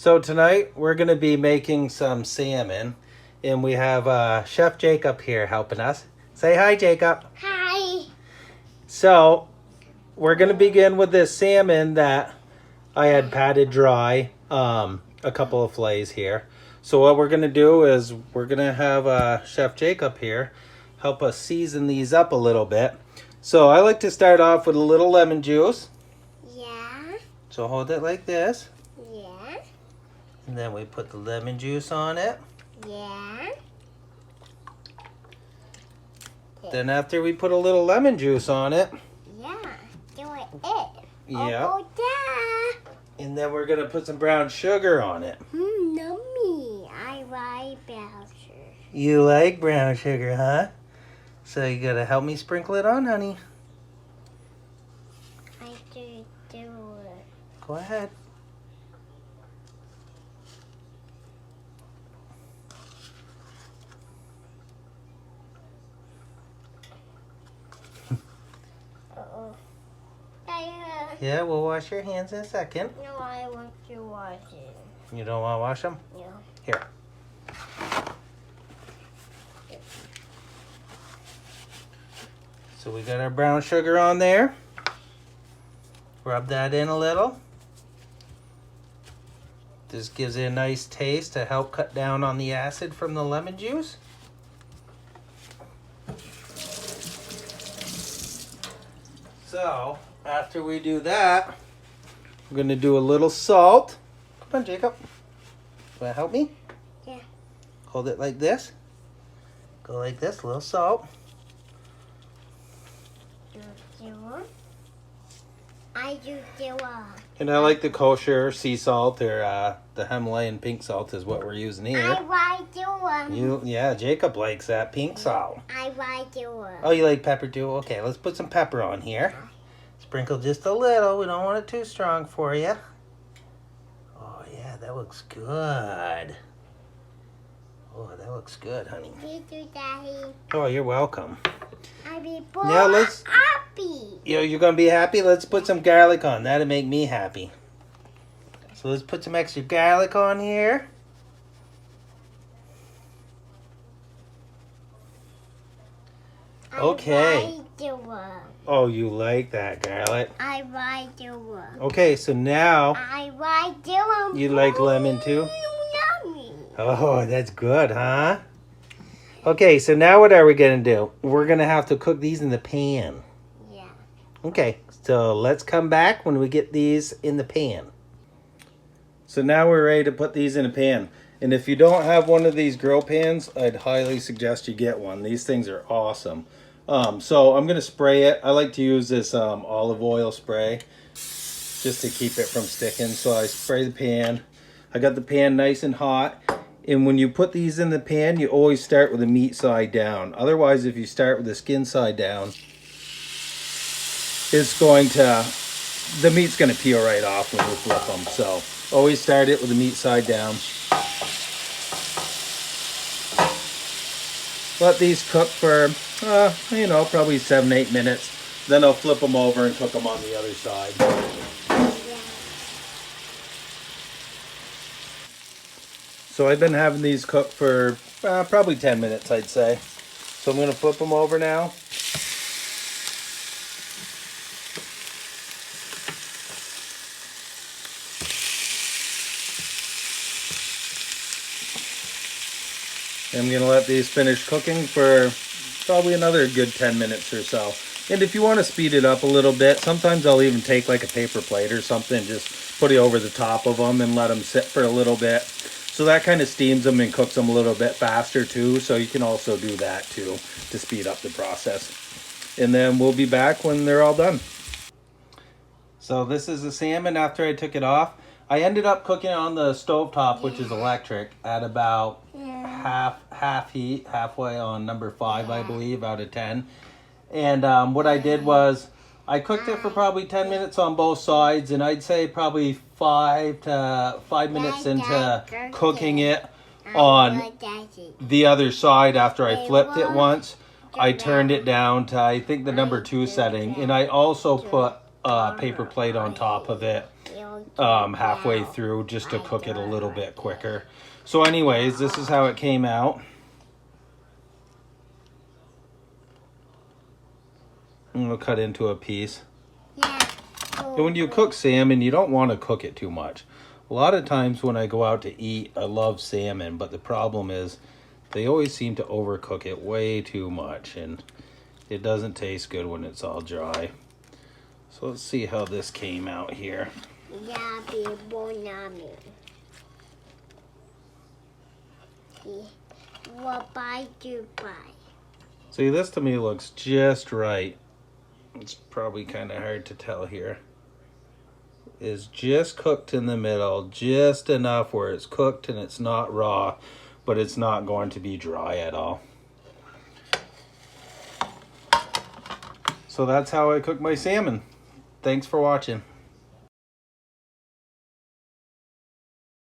So tonight we're going to be making some salmon, and we have Chef Jacob here helping us. Say hi, Jacob. Hi. So we're going to begin with this salmon that I had patted dry, a couple of fillets here. So what we're going to do is we're going to have Chef Jacob here help us season these up a little bit. So I like to start off with a little lemon juice. Yeah. So hold it like this. Yeah. And then we put the lemon juice on it. Yeah. Then after we put a little lemon juice on it. Yeah. Do it. Yeah. Oh, yeah. And then we're going to put some brown sugar on it. Nummy. I like brown sugar. You like brown sugar, huh? So you got to help me sprinkle it on, honey. I do it. Go ahead. Uh-oh. Yeah, we'll wash your hands in a second. No, I want to wash it. You don't want to wash them? No. Here. So we got our brown sugar on there. Rub that in a little. This gives it a nice taste to help cut down on the acid from the lemon juice. So, after we do that, we're going to do a little salt. Come on, Jacob. Want to help me? Yeah. Hold it like this. Go like this, a little salt. I do one. And I like the kosher sea salt, or the Himalayan pink salt is what we're using here. I like one. Yeah, Jacob likes that pink salt. I like one. Oh, you like pepper too? Okay, let's put some pepper on here. Sprinkle just a little. We don't want it too strong for you. Oh, yeah, that looks good. Oh, that looks good, honey. Me too, Daddy. Oh, you're welcome. I'll be Now let's... happy. You're going to be happy? Let's put some garlic on. That'll make me happy. So let's put some extra garlic on here. Okay. I like the one. Oh, you like that garlic? I like the one. Okay, so now I like the one. you like lemon too? Yummy. Oh, that's good, huh? Okay, so now what are we going to do? We're going to have to cook these in the pan. Yeah. Okay, so let's come back when we get these in the pan. So now we're ready to put these in a pan. And if you don't have one of these grill pans, I'd highly suggest you get one. These things are awesome. So I'm going to spray it. I like to use this olive oil spray just to keep it from sticking. So I spray the pan. I got the pan nice and hot. And when you put these in the pan, you always start with the meat side down. Otherwise, if you start with the skin side down, the meat's going to peel right off when you flip them. So always start it with the meat side down. Let these cook for, probably 7-8 minutes. Then I'll flip them over and cook them on the other side. So I've been having these cooked for probably 10 minutes, I'd say. So I'm going to flip them over now. I'm going to let these finish cooking for probably another good 10 minutes or so. And if you want to speed it up a little bit, sometimes I'll even take like a paper plate or something, just put it over the top of them and let them sit for a little bit. So that kind of steams them and cooks them a little bit faster too. So you can also do that too to speed up the process. And then we'll be back when they're all done. So this is the salmon after I took it off. I ended up cooking it on the stovetop, which is electric, at about half heat, halfway on number 5, I believe, out of 10. And what I did was I cooked it for probably 10 minutes on both sides, and I'd say probably 5 minutes into cooking it on the other side after I flipped it once. I turned it down to, I think, the number 2 setting, and I also put a paper plate on top of it halfway through just to cook it a little bit quicker. So anyways, this is how it came out. I'm gonna cut into a piece. Yeah. And when you cook salmon, you don't want to cook it too much. A lot of times when I go out to eat, I love salmon, but the problem is they always seem to overcook it way too much, and it doesn't taste good when it's all dry. So let's see how this came out here. Yeah, people yummy. What bite you buy? See, this to me looks just right. It's probably kind of hard to tell here. Is just cooked in the middle, just enough where it's cooked and it's not raw, but it's not going to be dry at all. So that's how I cook my salmon. Thanks for watching.